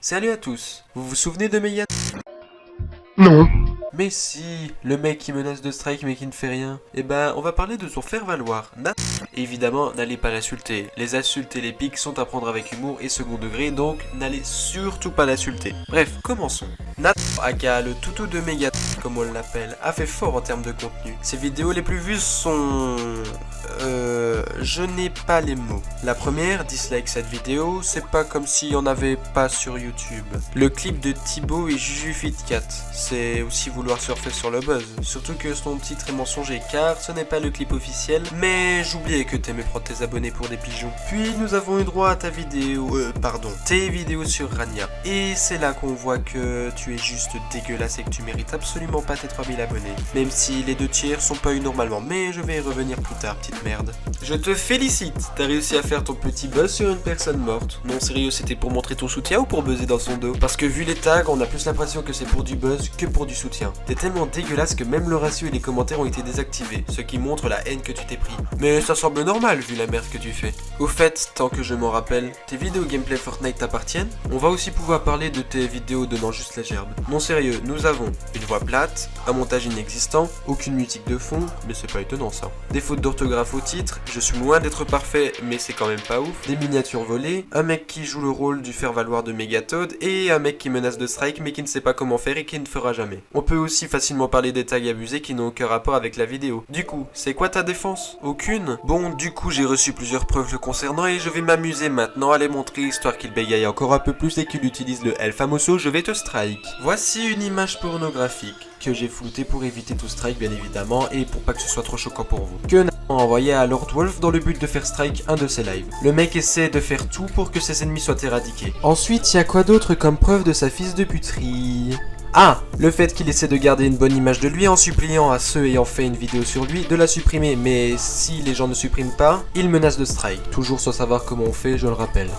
Salut à tous, vous vous souvenez de Mega? Non. Mais si, le mec qui menace de strike mais qui ne fait rien. Eh ben, on va parler de son faire-valoir, Nat. Évidemment, n'allez pas l'insulter. Les insultes et les piques sont à prendre avec humour et second degré, donc n'allez surtout pas l'insulter. Bref, commençons. Nat, aka le toutou de Mega, comme on l'appelle, a fait fort en termes de contenu. Ses vidéos les plus vues sont... je n'ai pas les mots. La première, dislike cette vidéo, c'est pas comme s'il y en avait pas sur YouTube. Le clip de Thibaut et JujuFitCat, c'est aussi vouloir surfer sur le buzz. Surtout que son titre est mensonger car ce n'est pas le clip officiel, mais j'oubliais que t'aimais prendre tes abonnés pour des pigeons. Puis nous avons eu droit à ta vidéo, tes vidéos sur Rania. Et c'est là qu'on voit que tu es juste dégueulasse et que tu mérites absolument pas tes 3000 abonnés. Même si les 2/3 sont pas eu normalement, mais je vais y revenir plus tard, petite merde. Je te félicite, t'as réussi à faire ton petit buzz sur une personne morte. Non sérieux, c'était pour montrer ton soutien ou pour buzzer dans son dos? Parce que vu les tags, on a plus l'impression que c'est pour du buzz que pour du soutien. T'es tellement dégueulasse que même le ratio et les commentaires ont été désactivés, ce qui montre la haine que tu t'es pris. Mais ça semble normal vu la merde que tu fais. Au fait, tant que je m'en rappelle, tes vidéos gameplay Fortnite t'appartiennent? On va aussi pouvoir parler de tes vidéos donnant juste la gerbe. Non sérieux, nous avons une voix plate, un montage inexistant, aucune musique de fond, mais c'est pas étonnant ça. Des fautes d'orthographe au titre, je suis loin d'être parfait mais c'est quand même pas ouf. Des miniatures volées, un mec qui joue le rôle du faire-valoir de Megatoad et un mec qui menace de strike mais qui ne sait pas comment faire et qui ne fera jamais. On peut aussi facilement parler des tags abusés qui n'ont aucun rapport avec la vidéo. Du coup, c'est quoi ta défense? Aucune? Bon, du coup j'ai reçu plusieurs preuves le concernant et je vais m'amuser maintenant à les montrer histoire qu'il bégaye encore un peu plus et qu'il utilise le El Famoso je vais te strike. Voici une image pornographique que j'ai floutée pour éviter tout strike bien évidemment et pour pas que ce soit trop choquant pour vous. Que a envoyé à Lord Wolf dans le but de faire strike un de ses lives. Le mec essaie de faire tout pour que ses ennemis soient éradiqués. Ensuite, il y a quoi d'autre comme preuve de sa fils de puterie? Ah, le fait qu'il essaie de garder une bonne image de lui en suppliant à ceux ayant fait une vidéo sur lui de la supprimer, mais si les gens ne suppriment pas, il menace de strike. Toujours sans savoir comment on fait, je le rappelle.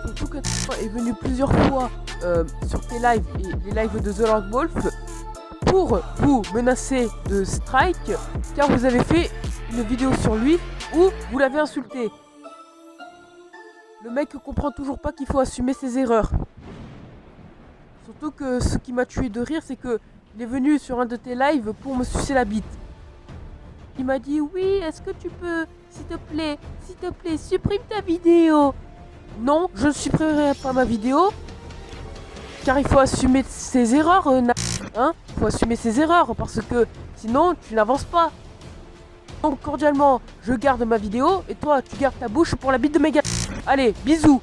Surtout que tu es venu plusieurs fois sur tes lives et les lives de The Lord Wolf pour vous menacer de strike car vous avez fait une vidéo sur lui où vous l'avez insulté. Le mec comprend toujours pas qu'il faut assumer ses erreurs. Surtout que ce qui m'a tué de rire, c'est que il est venu sur un de tes lives pour me sucer la bite. Il m'a dit oui, est-ce que tu peux, s'il te plaît, supprime ta vidéo. Non, je ne supprimerai pas ma vidéo, car il faut assumer ses erreurs, hein. Il faut assumer ses erreurs, parce que sinon tu n'avances pas. Donc cordialement, je garde ma vidéo, et toi tu gardes ta bouche pour la bite de Mega. Allez, bisous.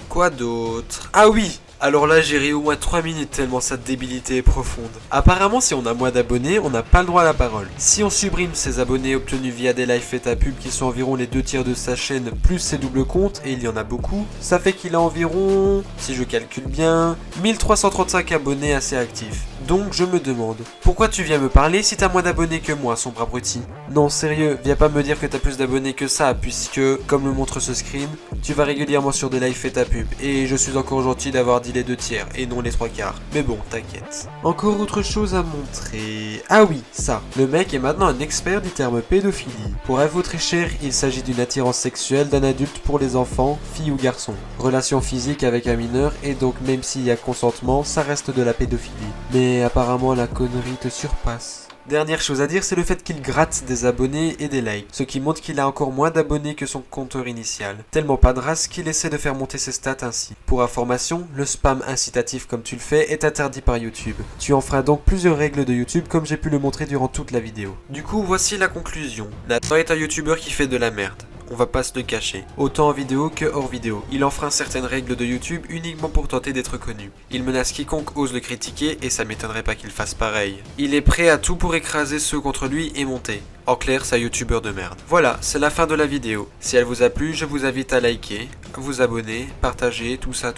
Quoi d'autre? Ah oui! Alors là j'ai ri au moins 3 minutes tellement sa débilité est profonde. Apparemment si on a moins d'abonnés, on n'a pas le droit à la parole. Si on supprime ses abonnés obtenus via des lives faits à pub qui sont environ les 2/3 de sa chaîne plus ses doubles comptes, et il y en a beaucoup, ça fait qu'il a environ, si je calcule bien, 1335 abonnés assez actifs. Donc je me demande, pourquoi tu viens me parler si t'as moins d'abonnés que moi, sombre abruti? Non sérieux, viens pas me dire que t'as plus d'abonnés que ça, puisque, comme le montre ce screen, tu vas régulièrement sur des lives faits à pub, et je suis encore gentil d'avoir dit les 2/3 et non les 3/4. Mais bon, t'inquiète. Encore autre chose à montrer. Ah oui, ça. Le mec est maintenant un expert du terme pédophilie. Pour info très cher, il s'agit d'une attirance sexuelle d'un adulte pour les enfants, filles ou garçons. Relation physique avec un mineur et donc même s'il y a consentement, ça reste de la pédophilie. Mais apparemment la connerie te surpasse. Dernière chose à dire, c'est le fait qu'il gratte des abonnés et des likes, ce qui montre qu'il a encore moins d'abonnés que son compteur initial. Tellement pas de race qu'il essaie de faire monter ses stats ainsi. Pour information, le spam incitatif comme tu le fais est interdit par YouTube. Tu enfreins donc plusieurs règles de YouTube comme j'ai pu le montrer durant toute la vidéo. Du coup, voici la conclusion. Nathan est un YouTuber qui fait de la merde. On va pas se le cacher, autant en vidéo que hors vidéo. Il enfreint certaines règles de YouTube uniquement pour tenter d'être connu. Il menace quiconque ose le critiquer et ça m'étonnerait pas qu'il fasse pareil. Il est prêt à tout pour écraser ceux contre lui et monter. En clair, c'est un youtubeur de merde. Voilà, c'est la fin de la vidéo. Si elle vous a plu, je vous invite à liker, à vous abonner, partager, tout ça.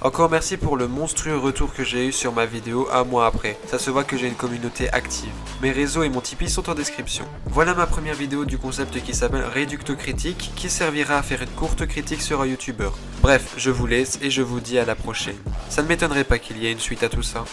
Encore merci pour le monstrueux retour que j'ai eu sur ma vidéo un mois après. Ça se voit que j'ai une communauté active. Mes réseaux et mon Tipeee sont en description. Voilà ma première vidéo du concept qui s'appelle Réducto Critique, qui servira à faire une courte critique sur un youtubeur. Bref, je vous laisse et je vous dis à la prochaine. Ça ne m'étonnerait pas qu'il y ait une suite à tout ça.